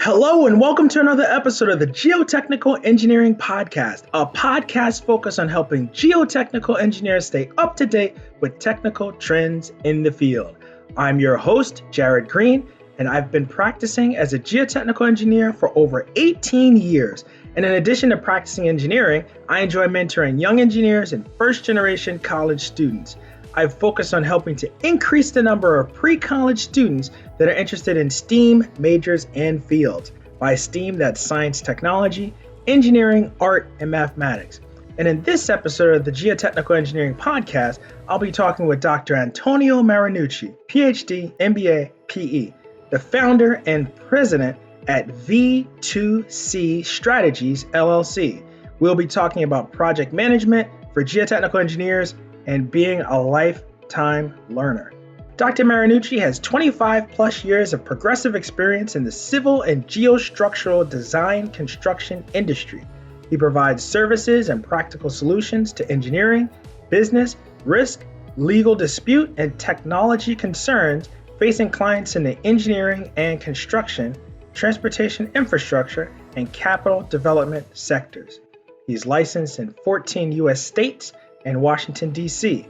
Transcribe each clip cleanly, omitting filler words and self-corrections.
Hello, and welcome to another episode of the Geotechnical Engineering Podcast, a podcast focused on helping geotechnical engineers stay up to date with technical trends in the field. I'm your host, Jared Green, and I've been practicing as a geotechnical engineer for over 18 years. And in addition to practicing engineering, I enjoy mentoring young engineers and first-generation college students. I've focused on helping to increase the number of pre-college students that are interested in STEAM majors and fields. By STEAM, that's science, technology, engineering, art, and mathematics. And in this episode of the Geotechnical Engineering Podcast, I'll be talking with Dr. Antonio Marinucci, Ph.D., MBA, PE, the founder and president at V2C Strategists, LLC. We'll be talking about project management for geotechnical engineers and being a lifetime learner. Dr. Marinucci has 25 plus years of progressive experience in the civil and geostructural design construction industry. He provides services and practical solutions to engineering, business, risk, legal dispute, and technology concerns facing clients in the engineering and construction, transportation infrastructure, and capital development sectors. He's licensed in 14 U.S. states and Washington, D.C.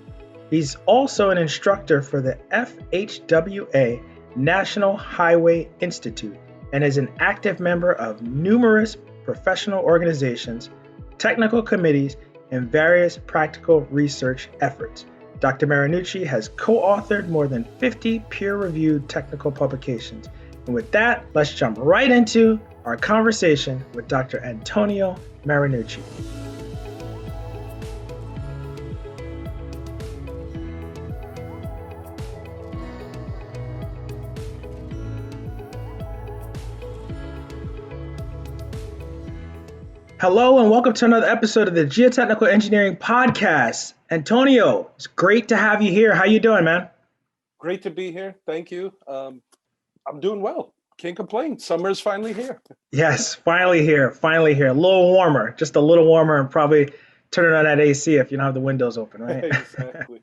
He's also an instructor for the FHWA National Highway Institute and is an active member of numerous professional organizations, technical committees, and various practical research efforts. Dr. Marinucci has co-authored more than 50 peer-reviewed technical publications. And with that, let's jump right into our conversation with Dr. Antonio Marinucci. Hello and welcome to another episode of the Geotechnical Engineering Podcast. Antonio, it's great to have you here. How you doing, man? Great to be here. Thank you. I'm doing well. Can't complain. Summer's finally here. Yes, finally here. Finally here. A little warmer, just a little warmer, and probably turning on that AC if you don't have the windows open, right? Exactly.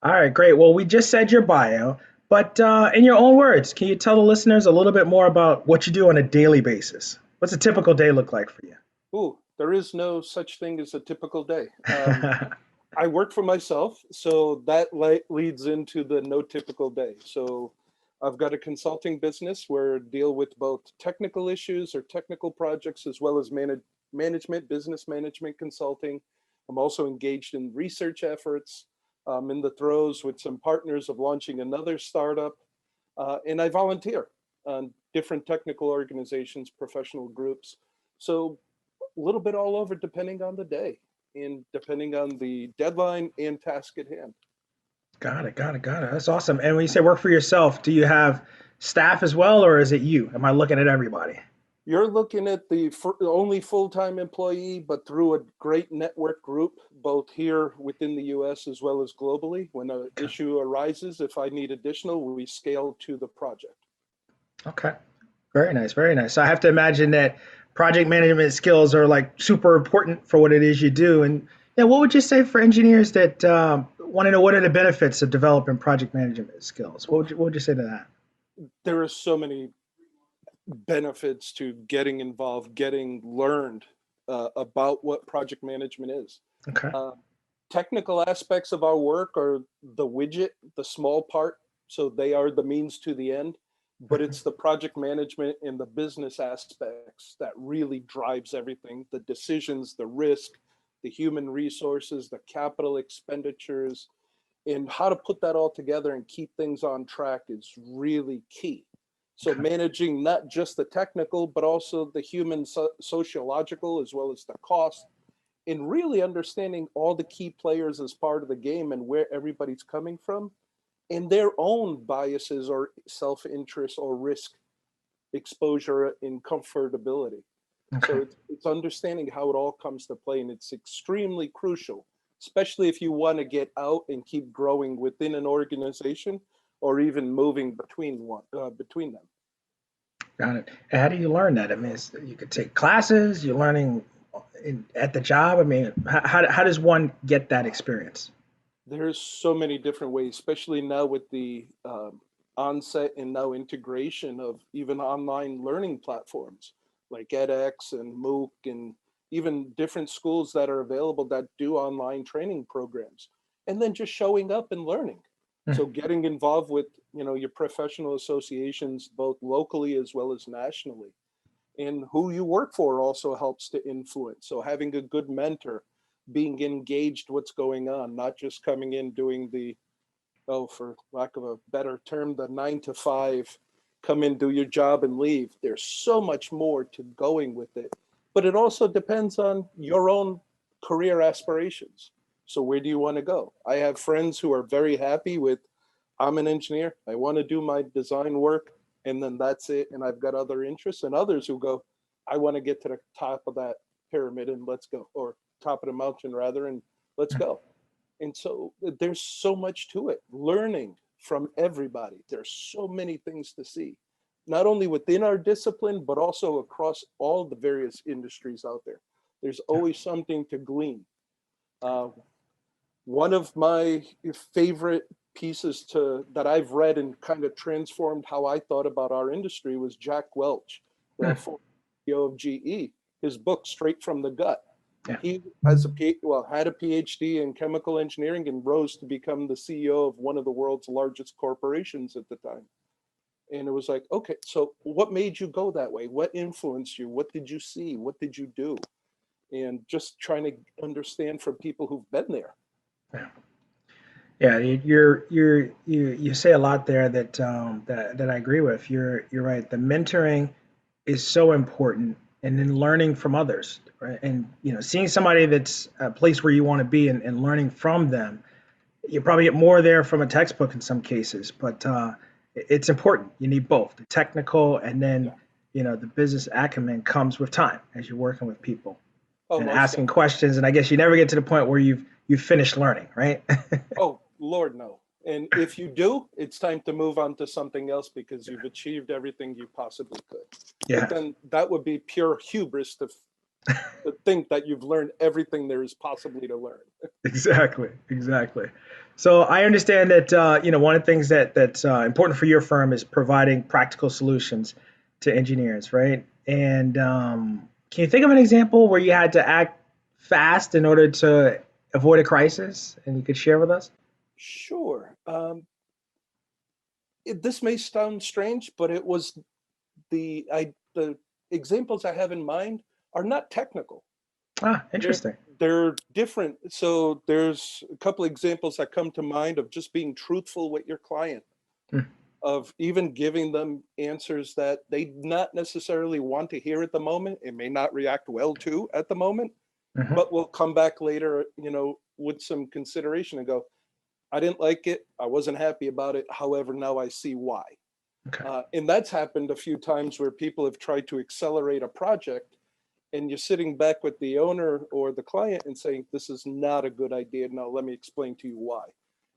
All right, great. Well, we just said your bio, but in your own words, can you tell the listeners a little bit more about what you do on a daily basis? What's a typical day look like for you? Ooh, there is no such thing as a typical day. I work for myself, so that leads into the no typical day. So I've got a consulting business where I deal with both technical issues or technical projects as well as management, business management consulting. I'm also engaged in research efforts. I'm in the throes with some partners of launching another startup, and I volunteer on different technical organizations, professional groups. So a little bit all over depending on the day and depending on the deadline and task at hand. Got it. That's awesome. And when you say work for yourself, do you have staff as well, or is it you? Am I looking at everybody? You're looking at the only full-time employee, but through a great network group, both here within the US as well as globally. When an issue arises, if I need additional, we scale to the project. Okay. Very nice. Very nice. So I have to imagine that project management skills are like super important for what it is you do. And yeah, what would you say for engineers that want to know what are the benefits of developing project management skills? What would you say to that? There are so many benefits to getting involved, getting learned about what project management is. Okay. Technical aspects of our work are the widget, the small part. So they are the means to the end. But it's the project management and the business aspects that really drives everything. The decisions, the risk, the human resources, the capital expenditures, and how to put that all together and keep things on track is really key. So managing not just the technical, but also the human sociological, as well as the cost, and really understanding all the key players as part of the game and where everybody's coming from, and their own biases or self-interest or risk exposure and comfortability. Okay. So it's understanding how it all comes to play, and it's extremely crucial, especially if you want to get out and keep growing within an organization or even moving between them. Got it. And how do you learn that? I mean, you could take classes, you're learning at the job. I mean, how does one get that experience? There's so many different ways, especially now with the onset and now integration of even online learning platforms like edX and MOOC, and even different schools that are available that do online training programs, and then just showing up and learning. So getting involved with, your professional associations, both locally as well as nationally, and who you work for also helps to influence. So having a good mentor, being engaged what's going on, not just coming in doing the, for lack of a better term, the 9 to 5, come in, do your job and leave. There's so much more to going with it, but it also depends on your own career aspirations. So where do you want to go? I have friends who are very happy with, I'm an engineer, I want to do my design work, and then that's it. And I've got other interests, and others who go, I want to get to the top of that pyramid and let's go, or top of the mountain rather, and let's go. And so there's so much to it, learning from everybody. There's so many things to see, not only within our discipline, but also across all the various industries out there. There's always something to glean. One of my favorite pieces that I've read and kind of transformed how I thought about our industry was Jack Welch, the former CEO of GE. His book, Straight from the Gut. Yeah. He has had a PhD in chemical engineering and rose to become the CEO of one of the world's largest corporations at the time. And it was like, okay, so what made you go that way? What influenced you? What did you see? What did you do? And just trying to understand from people who've been there. Yeah, you say a lot there that that I agree with. You're right. The mentoring is so important, and then learning from others, right? And seeing somebody that's a place where you want to be and learning from them. You probably get more there from a textbook in some cases, but it's important. You need both the technical and then the business acumen comes with time as you're working with people and asking questions. And I guess you never get to the point where you've finished learning, right? Oh, Lord, no. And if you do, it's time to move on to something else because you've achieved everything you possibly could. Yeah. But then that would be pure hubris to think that you've learned everything there is possibly to learn. Exactly. So I understand that one of the things that's important for your firm is providing practical solutions to engineers, right? And can you think of an example where you had to act fast in order to avoid a crisis, and you could share with us? Sure. This may sound strange, but it was the examples I have in mind are not technical. Interesting. They're different. So there's a couple of examples that come to mind of just being truthful with your client, of even giving them answers that they not necessarily want to hear at the moment. It may not react well to at the moment, but we'll come back later, with some consideration and go, I didn't like it. I wasn't happy about it. However, now I see why. Okay. And that's happened a few times where people have tried to accelerate a project, and you're sitting back with the owner or the client and saying, this is not a good idea. Now, let me explain to you why.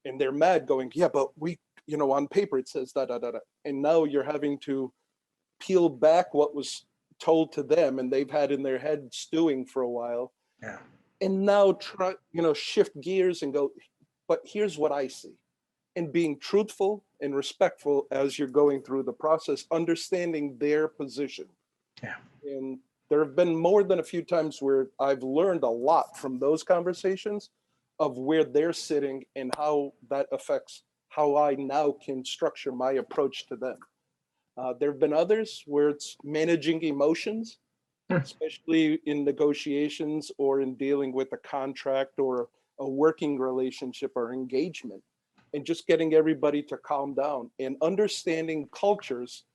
And they're mad going, yeah, but we, on paper, it says da, da, da, da. And now you're having to peel back what was told to them and they've had in their head stewing for a while. Yeah. And now try, shift gears and go, but here's what I see. And being truthful and respectful as you're going through the process, understanding their position. Yeah. And there have been more than a few times where I've learned a lot from those conversations of where they're sitting and how that affects how I now can structure my approach to them. There have been others where it's managing emotions, especially in negotiations or in dealing with a contract or a working relationship or engagement, and just getting everybody to calm down and understanding cultures,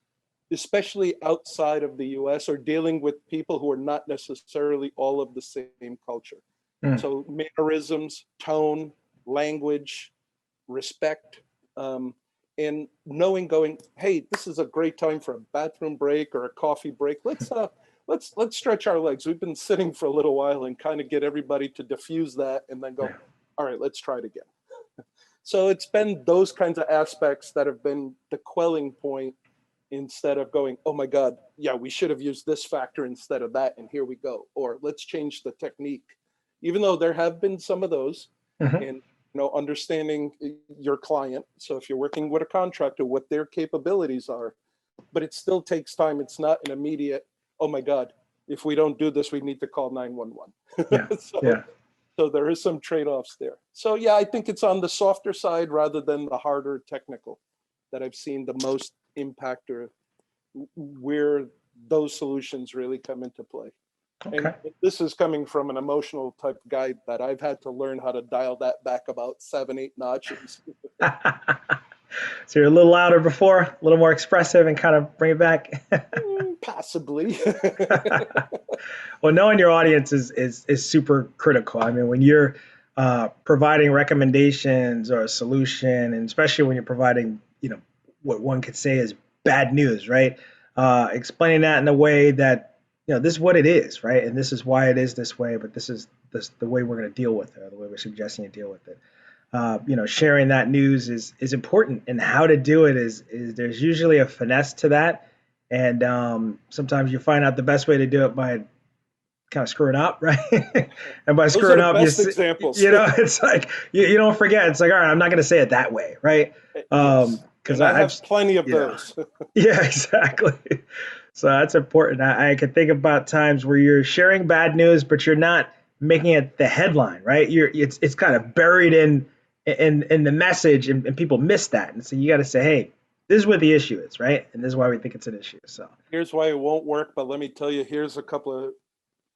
especially outside of the US, or dealing with people who are not necessarily all of the same culture. So mannerisms, tone, language, respect, and knowing going, hey, this is a great time for a bathroom break or a coffee break. Let's stretch our legs. We've been sitting for a little while, and kind of get everybody to diffuse that and then go, all right, let's try it again. So it's been those kinds of aspects that have been the quelling point, instead of going, oh my God, yeah, we should have used this factor instead of that, and here we go. Or let's change the technique. Even though there have been some of those, and understanding your client. So if you're working with a contractor, what their capabilities are, but it still takes time. It's not an immediate, oh my God, if we don't do this, we need to call 911. Yeah. Yeah. So there is some trade-offs there. So yeah, I think it's on the softer side rather than the harder technical that I've seen the most impact, or where those solutions really come into play. Okay. And this is coming from an emotional type guy that I've had to learn how to dial that back about 7-8 notches. So you're a little louder before, a little more expressive, and kind of bring it back. Possibly. Well, knowing your audience is super critical. I mean, when you're providing recommendations or a solution, and especially when you're providing, what one could say is bad news, right? Explaining that in a way that, this is what it is, right? And this is why it is this way, but this is the way we're going to deal with it, or the way we're suggesting you deal with it. Sharing that news is important, and how to do it is there's usually a finesse to that, and sometimes you find out the best way to do it by kind of screwing up, right? And by Those screwing are the up, best examples. it's like you don't forget. It's like, all right, I'm not going to say it that way, right? Yes. Because I have plenty of those. Yeah, exactly. So that's important. I can think about times where you're sharing bad news, but you're not making it the headline, right? It's kind of buried in the message, and people miss that. And so you got to say, hey, this is what the issue is, right? And this is why we think it's an issue. So Here's why it won't work, but let me tell you, here's a couple of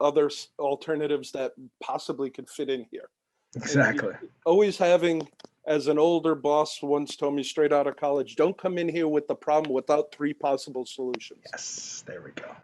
other alternatives that possibly could fit in here. exactly. Always having, as an older boss once told me straight out of college, don't come in here with the problem without 3 possible solutions. Yes, there we go.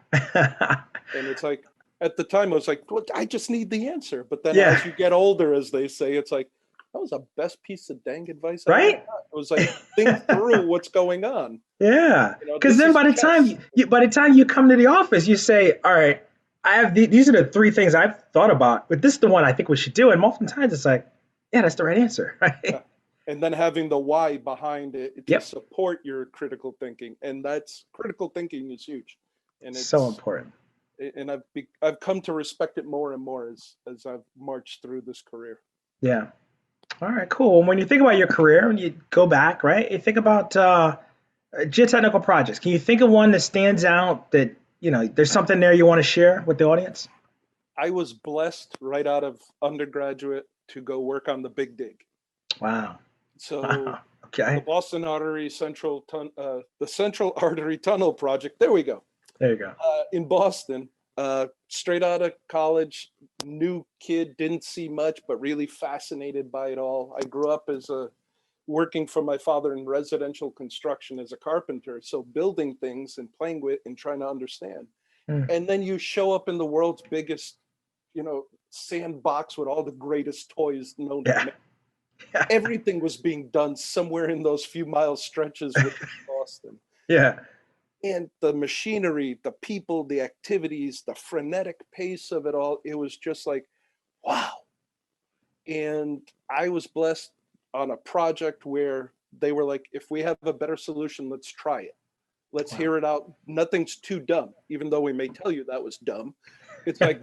And it's like, at the time I was like, well, I just need the answer. But then Yeah. as you get older, as they say, it's like, that was the best piece of dang advice I Right? ever got. It was like, think through what's going on. Yeah, because this then is by the chess. time you come to the office, you say, all right, I have these are the 3 things I've thought about, but this is the one I think we should do. And oftentimes it's like, yeah, that's the right answer, right? Yeah. And then having the why behind it to Yep. support your critical thinking, and that's critical thinking is huge, and it's So important. And I've come to respect it more and more as I've marched through this career. Yeah. All right, cool. When you think about your career, when you go back, right, you think about geotechnical projects. Can you think of one that stands out that, there's something there you want to share with the audience? I was blessed right out of undergraduate to go work on the Big Dig. Wow. So Okay. the Boston Artery the Central Artery Tunnel project. There we go. There you go. In Boston, straight out of college, new kid, didn't see much, but really fascinated by it all. I grew up working for my father in residential construction as a carpenter. So building things and playing with and trying to understand. And then you show up in the world's biggest, sandbox with all the greatest toys known to man. Yeah. Everything was being done somewhere in those few mile stretches with Boston. Yeah. And the machinery, the people, the activities, the frenetic pace of it all, it was just like, wow. And I was blessed on a project where they were like, if we have a better solution, let's try it. Let's hear it out. Nothing's too dumb, even though we may tell you that was dumb. It's like,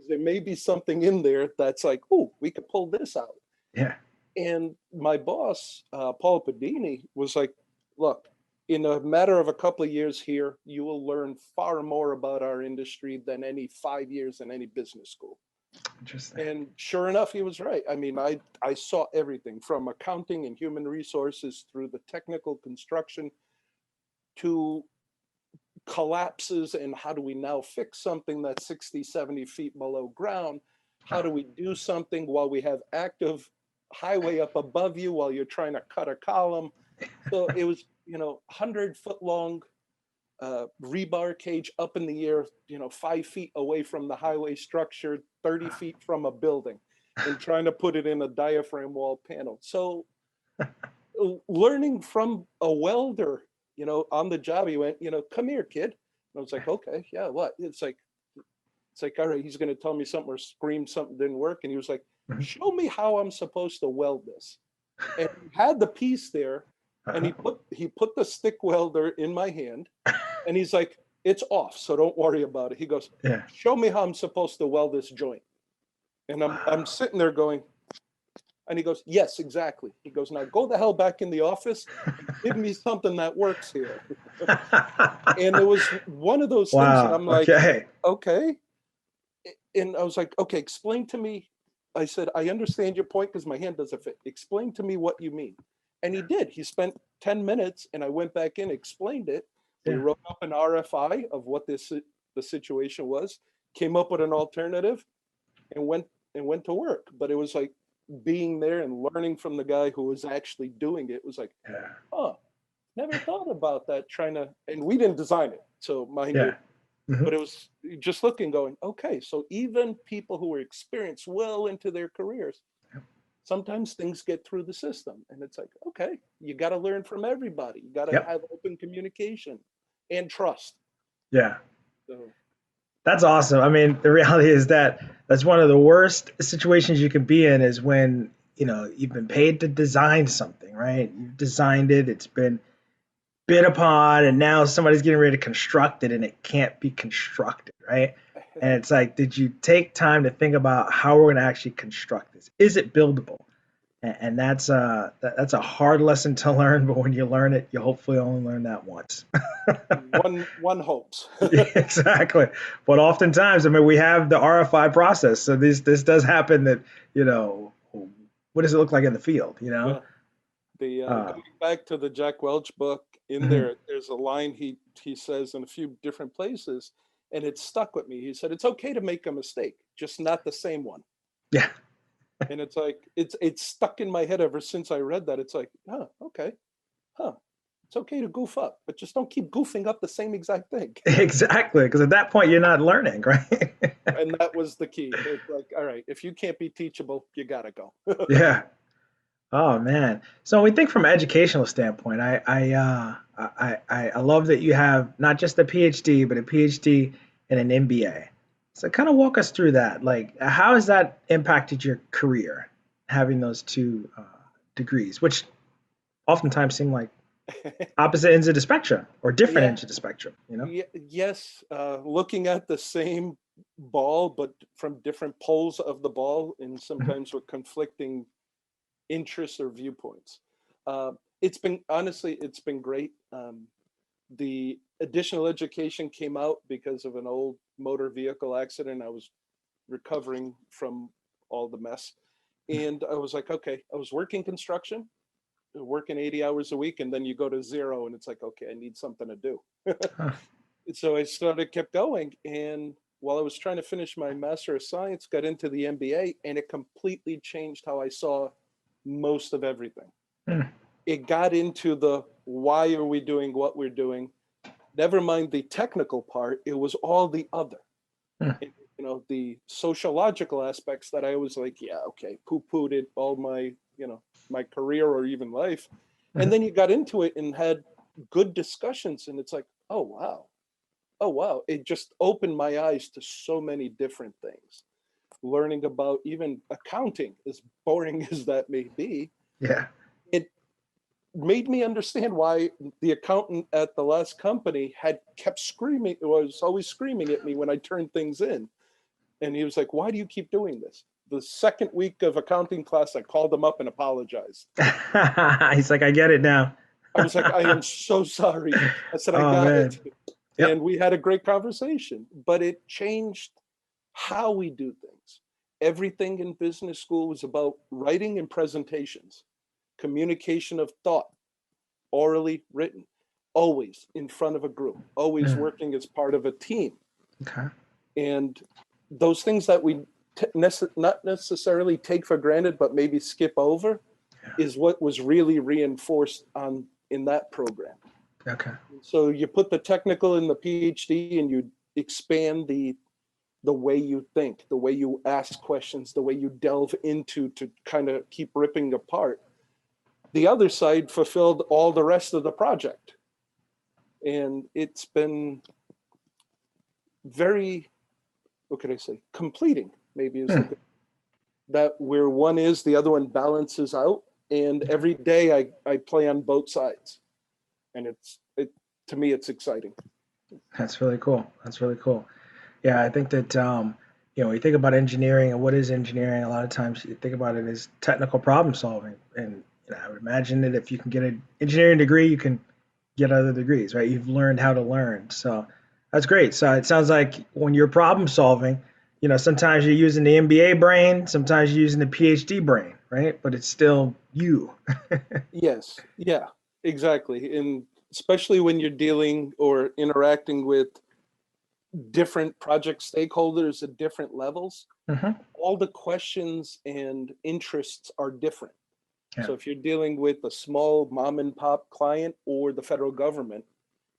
there may be something in there that's like, oh, we could pull this out. Yeah. And my boss, Paul Padini, was like, look, in a matter of a couple of years here, you will learn far more about our industry than any 5 years in any business school. Interesting. And sure enough, he was right. I mean, I saw everything from accounting and human resources through the technical construction to collapses and how do we now fix something that's 60, 70 feet below ground? How do we do something while we have active highway up above you while you're trying to cut a column? So it was, 100-foot long rebar cage up in the air, 5 feet away from the highway structure, 30 feet from a building, and trying to put it in a diaphragm wall panel. So learning from a welder, on the job, he went, come here, kid. And I was like, okay, yeah, what? It's like, all right, he's going to tell me something or scream something didn't work. And he was like, show me how I'm supposed to weld this. And he had the piece there, and he put the stick welder in my hand, and he's like, it's off, so don't worry about it. He goes, show me how I'm supposed to weld this joint. And I'm sitting there going, And he goes, yes, exactly. He goes, now go the hell back in the office and give me something that works here. And it was one of those things that Wow. I'm like, Okay. okay. And I was like, okay, explain to me. I said, I understand your point because my hand doesn't fit. Explain to me what you mean. And he did. He spent 10 minutes and I went back in, explained it. We Yeah. wrote up an RFI of what the situation was, came up with an alternative and went to work. But it was like being there and learning from the guy who was actually doing it was like, Yeah. oh, never thought about that and we didn't design it. So mind you, Yeah. Mhm. but it was just looking, going, okay, so even people who are experienced well into their careers, sometimes things get through the system. And it's like, okay, you got to learn from everybody. You got to Yep. have open communication and trust. Yeah. So, That's awesome. I mean, the reality is that that's one of the worst situations you can be in is when, you've been paid to design something, right? You've designed it, it's been bid upon, and now somebody's getting ready to construct it and it can't be constructed, right? And it's like, did you take time to think about how we're going to actually construct this? Is it buildable? And that's a hard lesson to learn, but when you learn it, you hopefully only learn that once. one hopes. Yeah, exactly. But oftentimes, I mean, we have the RFI process, so this does happen. That you know, what does it look like in the field? Yeah. The Uh, going back to the Jack Welch book, in mhm. there's a line he says in a few different places, and it stuck with me. He said, "It's okay to make a mistake, just not the same one." Yeah, And it's like it's stuck in my head ever since I read that. It's like, huh, okay, huh. It's okay to goof up, but just don't keep goofing up the same exact thing. exactly. Because at that point, you're not learning, right? And that was the key. It's like, all right, if you can't be teachable, you gotta go. Yeah. Oh man. So when we think from an educational standpoint, I love that you have not just a PhD, but a PhD and an MBA. So kind of walk us through that. Like, how has that impacted your career, having those two degrees, which oftentimes seem like opposite ends of the spectrum or different Yeah, ends of the spectrum, you know? yes. Looking at the same ball, but from different poles of the ball, and Mhm. sometimes with conflicting interests or viewpoints. It's been honestly, it's been great. The additional education came out because of an old motor vehicle accident. I was recovering from all the mess. And I was like, okay, I was working construction, working 80 hours a week, and then you go to zero, and it's like, okay, I need something to do. Huh. So I kept going. And while I was trying to finish my Master of Science, got into the MBA, and it completely changed how I saw most of everything. Hmm. It got into the why are we doing what we're doing? Never mind the technical part, it was all the other. Hmm. The sociological aspects that I was like, yeah, okay, poo-pooed it all my career or even life. And Mhm. then you got into it and had good discussions, and it's like, oh wow. Oh wow. It just opened my eyes to so many different things. Learning about even accounting, as boring as that may be, Yeah. it made me understand why the accountant at the last company had kept screaming, was always screaming at me when I turned things in. And he was like, why do you keep doing this? The second week of accounting class, I called him up and apologized. He's like, I get it now. I was like, I am so sorry. I said, I Oh got it. man. And Yep. we had a great conversation, but it changed how we do things. Everything in business school was about writing and presentations, communication of thought, orally written, always in front of a group, always Mm. working as part of a team. Okay. And those things that we not necessarily take for granted, but maybe skip over, Yeah. is what was really reinforced in that program. Okay. So you put the technical in the PhD, and you expand the way you think, the way you ask questions, the way you delve into to kind of keep ripping apart. The other side fulfilled all the rest of the project. And it's been very, what could I say, completing, maybe is the Hmm. good, that where one is, the other one balances out. And every day I play on both sides. And to me, it's exciting. That's really cool. That's really cool. Yeah, I think that when you think about engineering and what is engineering, a lot of times you think about it as technical problem solving. And I would imagine that if you can get an engineering degree, you can get other degrees, right? You've learned how to learn. So that's great. So it sounds like when you're problem solving, sometimes you're using the MBA brain, sometimes you're using the PhD brain, right? But it's still you. Yes, yeah, exactly. And especially when you're dealing or interacting with different project stakeholders at different levels, Hmm. all the questions and interests are different. Yeah. So if you're dealing with a small mom and pop client or the federal government,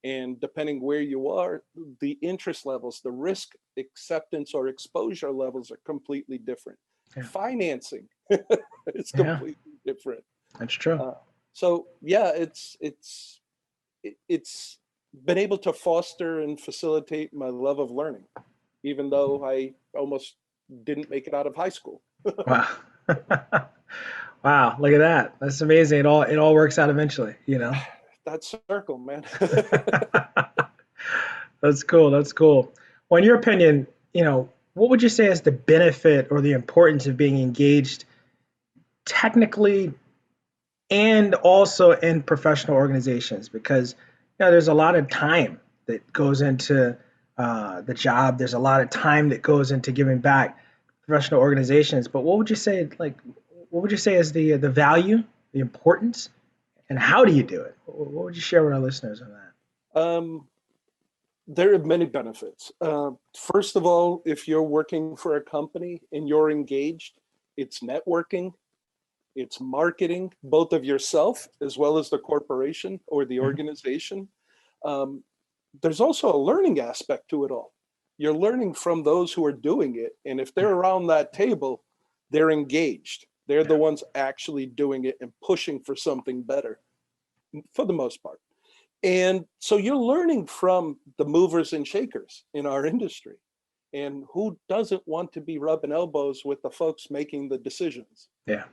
and depending where you are, the interest levels, the risk acceptance or exposure levels are completely different. Yeah. Financing is Yeah. completely different. That's true. Uh, so yeah, it's been able to foster and facilitate my love of learning, even though I almost didn't make it out of high school. Wow. Wow, look at that. That's amazing. It all works out eventually. That circle, man. That's cool. That's cool. Well, in your opinion, what would you say is the benefit or the importance of being engaged technically and also in professional organizations? Because there's a lot of time that goes into the job. There's a lot of time that goes into giving back to professional organizations. But what would you say, what would you say is the value, the importance, and how do you do it? What would you share with our listeners on that? um, there are many benefits. First of all, if you're working for a company and you're engaged, it's networking, it's marketing, both of yourself as well as the corporation or the Mhm. organization. Um, there's also a learning aspect to it all. You're learning from those who are doing it. And if they're Yeah, around that table, they're engaged. They're the yeah, ones actually doing it and pushing for something better for the most part. And so you're learning from the movers and shakers in our industry. And who doesn't want to be rubbing elbows with the folks making the decisions? yeah,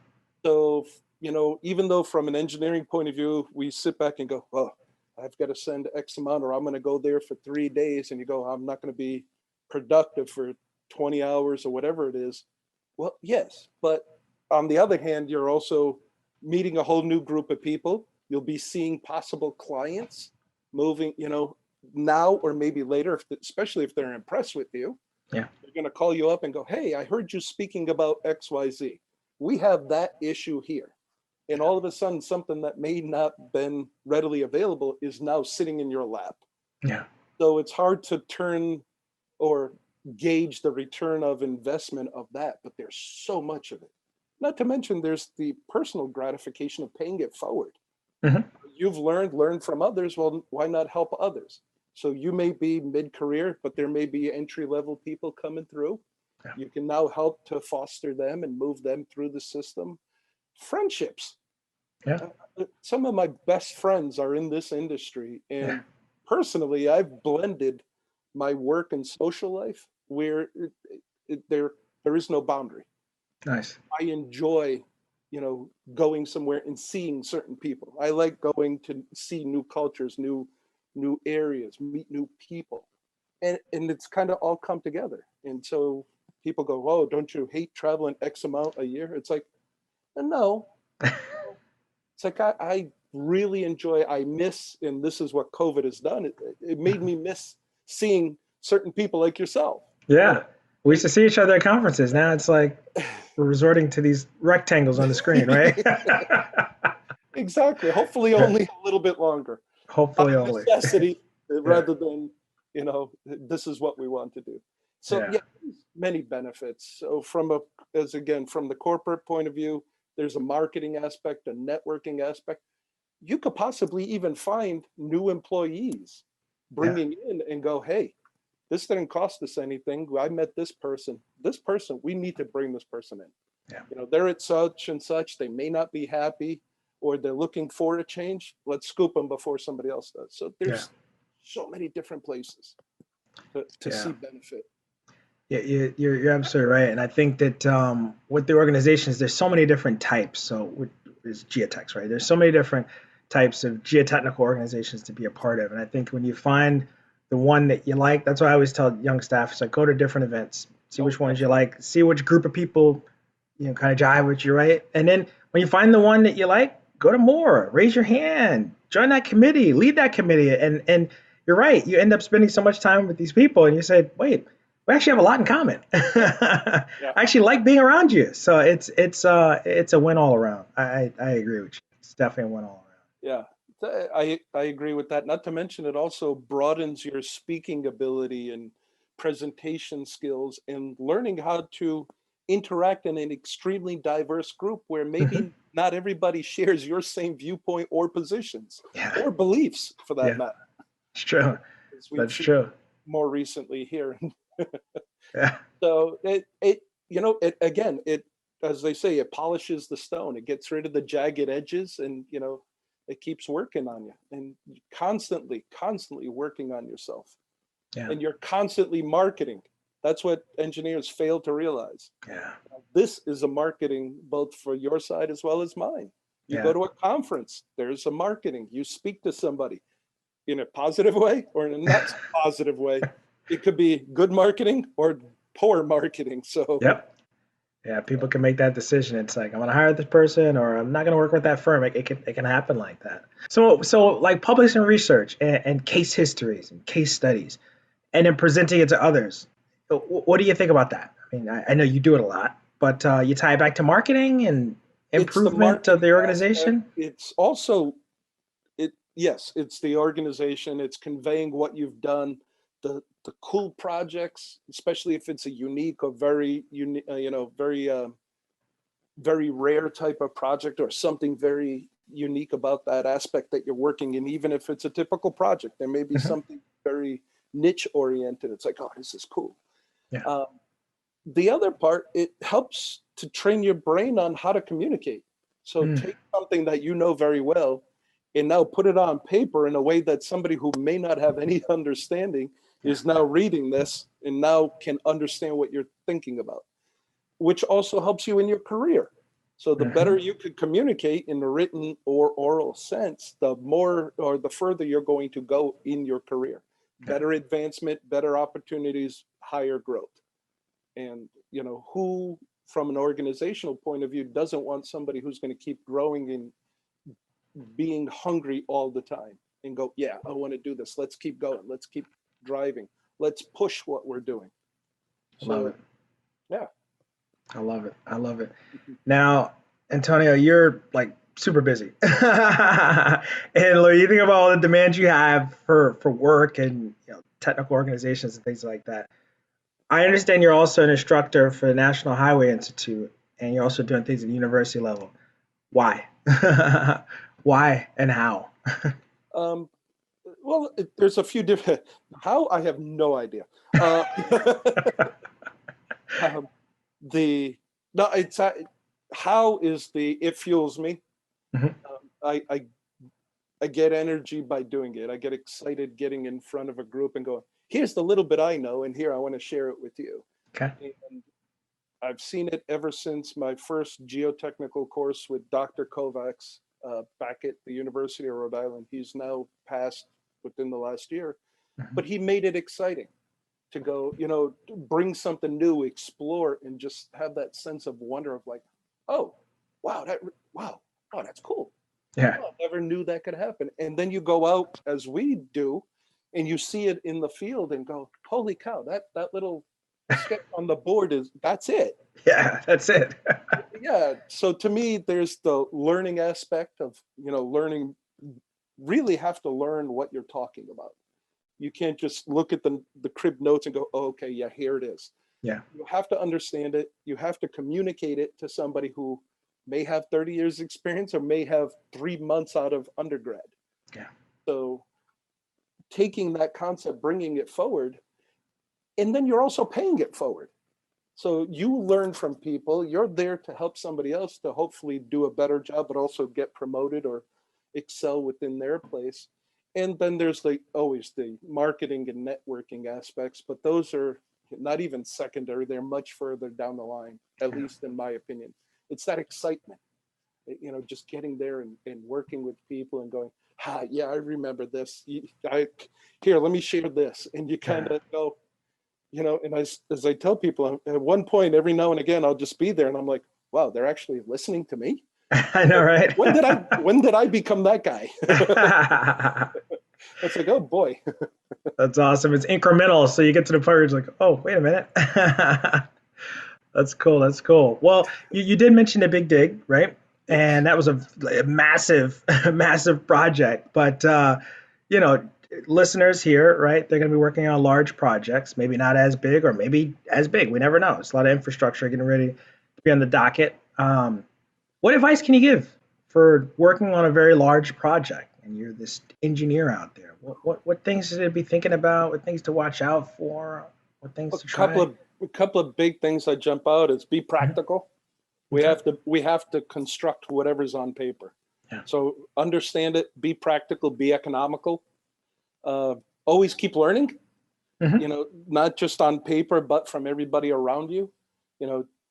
So, even though from an engineering point of view, we sit back and go, oh, I've got to send X amount, or I'm going to go there for 3 days. And you go, I'm not going to be productive for 20 hours or whatever it is. Well, yes. But on the other hand, you're also meeting a whole new group of people. You'll be seeing possible clients moving, now or maybe later, especially if they're impressed with you. yeah, They're going to call you up and go, hey, I heard you speaking about XYZ. We have that issue here. And all of a sudden, something that may not been readily available is now sitting in your lap. yeah, So it's hard to turn or gauge the return of investment of that, but there's so much of it. Not to mention there's the personal gratification of paying it forward. hmm, You've learned from others. Well, why not help others? So you may be mid-career, but there may be entry-level people coming through. yeah, You can now help to foster them and move them through the system. Friendships. yeah, Some of my best friends are in this industry, yeah. and personally, I've blended my work and social life where there is no boundary. Nice. I enjoy, going somewhere and seeing certain people. I like going to see new cultures, new areas, meet new people, and it's kind of all come together. And so people go, "Oh, don't you hate traveling X amount a year?" It's like, no, it's like I really enjoy. I miss, and this is what COVID has done. It made me miss seeing certain people like yourself. Yeah. We used to see each other at conferences. Now it's like we're resorting to these rectangles on the screen, right? Exactly. Hopefully, only a little bit longer. Out Hopefully of only. necessity, Yeah. rather than this is what we want to do. So Yeah. yeah, many benefits. So from the corporate point of view, there's a marketing aspect, a networking aspect. You could possibly even find new employees Yeah. bringing in and go, hey, this didn't cost us anything. I met this person. This person, we need to bring this person in. Yeah. They're at such and such. They may not be happy, or they're looking for a change. Let's scoop them before somebody else does. So Yeah. there's so many different places to Yeah. see benefit. Yeah, you're absolutely right, and I think that with the organizations, there's so many different types. So there's geotechs, right? There's so many different types of geotechnical organizations to be a part of, and I think when you find the one that you like, that's why I always tell young staff, it's like go to different events, see Oh, which ones you definitely. like, see which group of people, kind of jive with you, right? And then when you find the one that you like, go to more, raise your hand, join that committee, lead that committee. And you're right. You end up spending so much time with these people and you say, wait, we actually have a lot in common. Yeah, I yeah, actually like being around you. So it's a win all around. I agree with you. It's definitely a win all yeah. I agree with that. Not to mention, it also broadens your speaking ability and presentation skills and learning how to interact in an extremely diverse group where around. maybe not everybody shares your same viewpoint or positions Yeah, or beliefs for that yeah, matter, it's true. as we've That's seen true. more recently here. Yeah, So it again, it, as they say, it polishes the stone. It gets rid of the jagged edges, and it keeps working on you, and constantly working on yourself, yeah, and you're constantly marketing. That's what engineers fail to realize. yeah, This is a marketing both for your side as well as mine. You go yeah. to a conference, there's a marketing. You speak to somebody in a positive way or in a not so positive way. It could be good marketing or poor marketing. So Yep. Yeah, people can make that decision. It's like I'm gonna hire this person or I'm not gonna work with that firm. It can happen like that. So like publishing research and case histories and case studies and then presenting it to others. What do you think about that? I mean, I know you do it a lot, but you tie it back to marketing and it's the improvement of marketing the aspect. organization. It's also yes, it's the organization. It's conveying what you've done, the cool projects, especially if it's a unique or very unique, very rare type of project or something very unique about that aspect that you're working in. Even if it's a typical project, there may be Hmm. something very niche oriented. It's like, oh, this is cool. Yeah. Um, the other part, it helps to train your brain on how to communicate. So Mm. take something that you know very well and now put it on paper in a way that somebody who may not have any understanding Yeah. is now reading this and now can understand what you're thinking about, which also helps you in your career. So the Hmm. better you could communicate in the written or oral sense, the more or the further you're going to go in your career. Yeah. Better advancement, better opportunities, higher growth. And who from an organizational point of view doesn't want somebody who's going to keep growing and being hungry all the time and go, yeah, I want to do this, let's keep going, let's keep driving, let's push what we're doing. I love So it. yeah. I love it. I love it. Now, Antonio, you're like super busy, and like, you think about all the demands you have for work and technical organizations and things like that. I understand you're also an instructor for the National Highway Institute, and you're also doing things at the university level. Why? Why and how? um, well, there's a few different how, I have no idea. uh, um, the no it's how is the it fuels me. Mhm. I get energy by doing it. I get excited getting in front of a group and going, here's the little bit I know, and here I want to share it with you. Okay. And I've seen it ever since my first geotechnical course with Dr. Kovacs back at the University of Rhode Island. He's now passed within the last year, Mhm. but he made it exciting to go, bring something new, explore, and just have that sense of wonder of like, oh, wow, wow, oh, that's cool. Yeah. Oh, I never knew that could happen. And then you go out as we do, and you see it in the field and go, holy cow, that little sketch on the board that's it. Yeah. That's it. Yeah. So to me, there's the learning aspect of, learning, really have to learn what you're talking about. You can't just look at the crib notes and go, oh, okay, yeah, here it is. Yeah. You have to understand it. You have to communicate it to somebody who may have 30 years experience or may have 3 months out of undergrad. Yeah. So taking that concept, bringing it forward, and then you're also paying it forward. So you learn from people. You're there to help somebody else to hopefully do a better job, but also get promoted or excel within their place. And then there's always the marketing and networking aspects, but those are not even secondary. They're much further down the line, at Yeah. least in my opinion. It's that excitement, just getting there and working with people and going, yeah, I remember this. Here, let me share this. And you kind Yeah. of go, And as I tell people, at one point, every now and again, I'll just be there and I'm like, wow, they're actually listening to me. I know, right? When did I become that guy? It's like, oh boy. That's awesome. It's incremental. So you get to the point where you're like, oh, wait a minute. That's cool. That's cool. Well, you did mention the big dig, right? Yes. And that was a massive, massive project. But, you know, listeners here, right? They're going to be working on large projects, maybe not as big or maybe as big. We never know. It's a lot of infrastructure getting ready to be on the docket. What advice can you give for working on a very large project? And you're this engineer out there. What things to be thinking about? What things to watch out for? What things to try? A couple of big things that jump out is be practical. Okay. We have to construct whatever's on paper. Yeah. So understand it, be practical, be economical. Always keep learning, Mhm. not just on paper, but from everybody around you.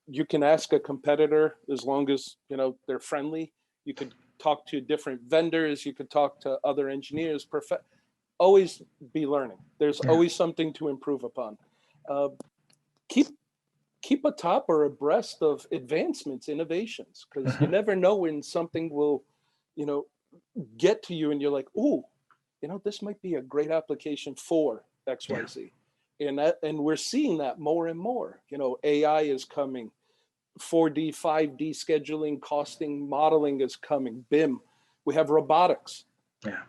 You can ask a competitor as long as, they're friendly. You could talk to different vendors. You could talk to other engineers. Always be learning. There's Yeah. always something to improve upon. Uh, keep keep atop or abreast of advancements, innovations, because you Mhm. never know when something will, you know, get to you and you're like, ooh, this might be a great application for Yeah. XYZ. And we're seeing that more and more. AI is coming, 4D, 5D scheduling, costing, modeling is coming, BIM. We have robotics. Yeah.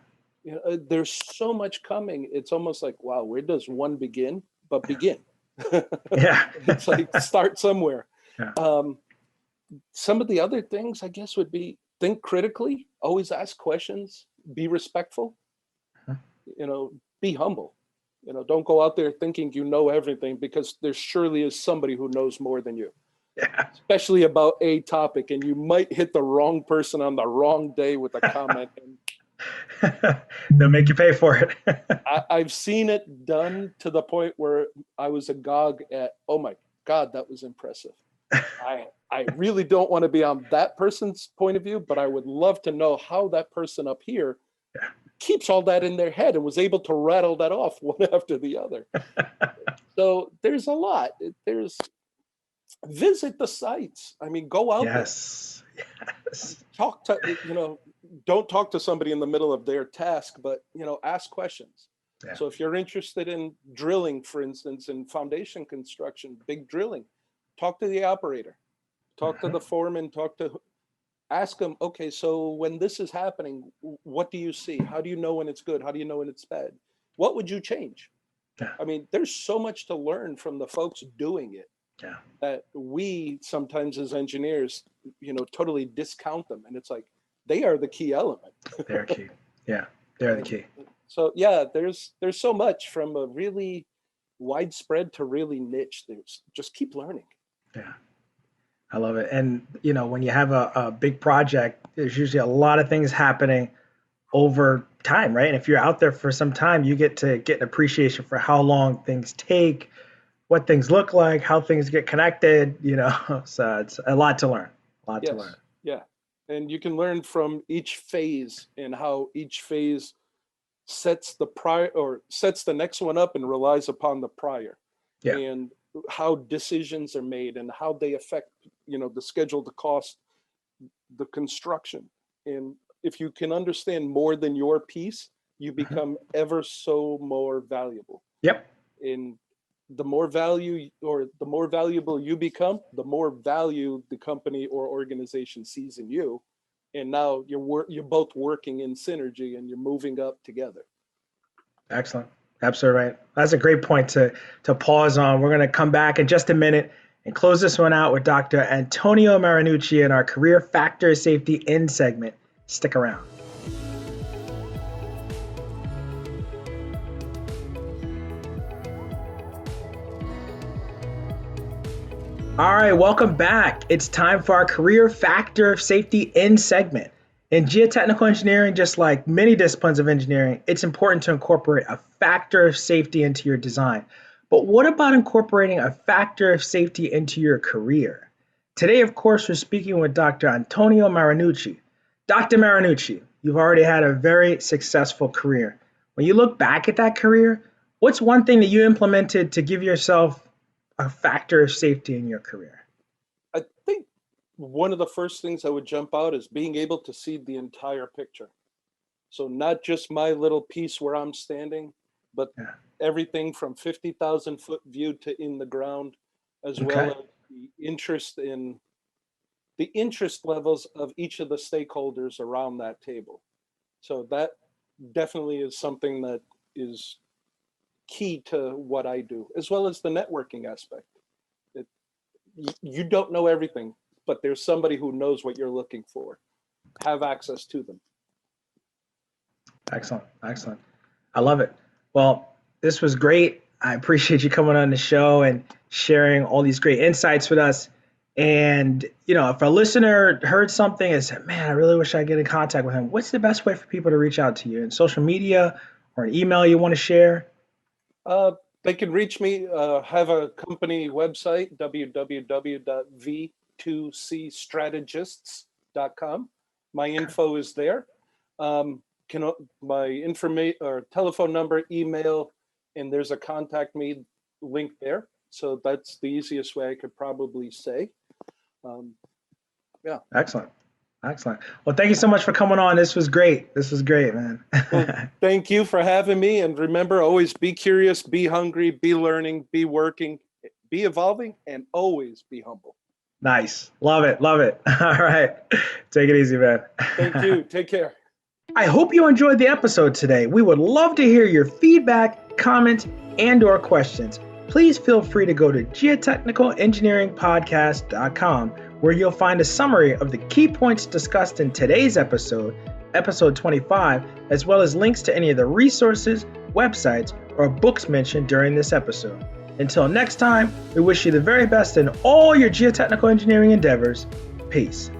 There's so much coming. It's almost like, wow, where does one begin? But Yeah. begin. Yeah. It's like start somewhere. Yeah. Um, some of the other things, I guess, would be think critically, always ask questions, be respectful, Mhm. be humble. Don't go out there thinking you know everything, because there surely is somebody who knows more than you, Yeah. especially about a topic, and you might hit the wrong person on the wrong day with a comment. And They'll make you pay for it. I've seen it done to the point where I was agog at, oh my God, that was impressive. I really don't want to be on that person's point of view, but I would love to know how that person up here Yeah. keeps all that in their head and was able to rattle that off one after the other. So there's a lot. There's visit the sites. I mean, go out there. Yes. Yes. Talk to, don't talk to somebody in the middle of their task, but, ask questions. Yeah. So if you're interested in drilling, for instance, in foundation construction, big drilling, talk to the operator, talk to Mhm. the foreman, ask them, okay, so when this is happening, what do you see? How do you know when it's good? How do you know when it's bad? What would you change? Yeah. I mean, there's so much to learn from the folks doing it Yeah. that we sometimes as engineers, totally discount them. And it's like, they are the key element. They're key. Yeah. They're the And key. so, yeah, there's so much from a really widespread to really niche. There's just keep learning. Yeah. I love it. And when you have a big project, there's usually a lot of things happening over time, right? And if you're out there for some time, you get to get an appreciation for how long things take, what things look like, how things get connected. So it's a lot to learn. A lot to learn. Yes. Yeah. And you can learn from each phase and how each phase sets sets the next one up and relies upon the prior, Yeah. and how decisions are made and how they affect, the schedule, the cost, the construction. And if you can understand more than your piece, you Mhm. become ever so more valuable. Yep. And the more value or the more valuable you become, the more value the company or organization sees in you. And now you're both working in synergy and you're moving up together. Excellent. Absolutely right. That's a great point to pause on. We're going to come back in just a minute and close this one out with Dr. Antonio Marinucci in our Career Factor Safety End segment. Stick around. All right, welcome back. It's time for our Career Factor Safety End segment. In geotechnical engineering, just like many disciplines of engineering, it's important to incorporate a factor of safety into your design. But what about incorporating a factor of safety into your career? Today, of course, we're speaking with Dr. Antonio Marinucci. Dr. Marinucci, you've already had a very successful career. When you look back at that career, What's one thing that you implemented to give yourself a factor of safety in your career? I think one of the first things that would jump out is being able to see the entire picture. So not just my little piece where I'm standing, but everything from 50,000 foot view to in the ground, as well as the interest levels of each of the stakeholders around that table. So that definitely is something that is key to what I do, as well as the networking aspect. You don't know everything, but there's somebody who knows what you're looking for. Have access to them. Excellent. Excellent. I love it. Well, this was great. I appreciate you coming on the show and sharing all these great insights with us. And, if a listener heard something and said, man, I really wish I could get in contact with him, what's the best way for people to reach out to you? In social media or an email you want to share? They can reach me, have a company website, www.v2cstrategists.com. My info is there. My information or telephone number, email, and there's a contact me link there. So that's the easiest way I could probably say. Excellent. Well, thank you so much for coming on. This was great, man. Well, thank you for having me. And remember, always be curious, be hungry, be learning, be working, be evolving, and always be humble. Nice. Love it. All right. Take it easy, man. Thank you. Take care. I hope you enjoyed the episode today. We would love to hear your feedback, comments, and/or questions. Please feel free to go to geotechnicalengineeringpodcast.com, where you'll find a summary of the key points discussed in today's episode 25, as well as links to any of the resources, websites, or books mentioned during this episode. Until next time, we wish you the very best in all your geotechnical engineering endeavors. Peace.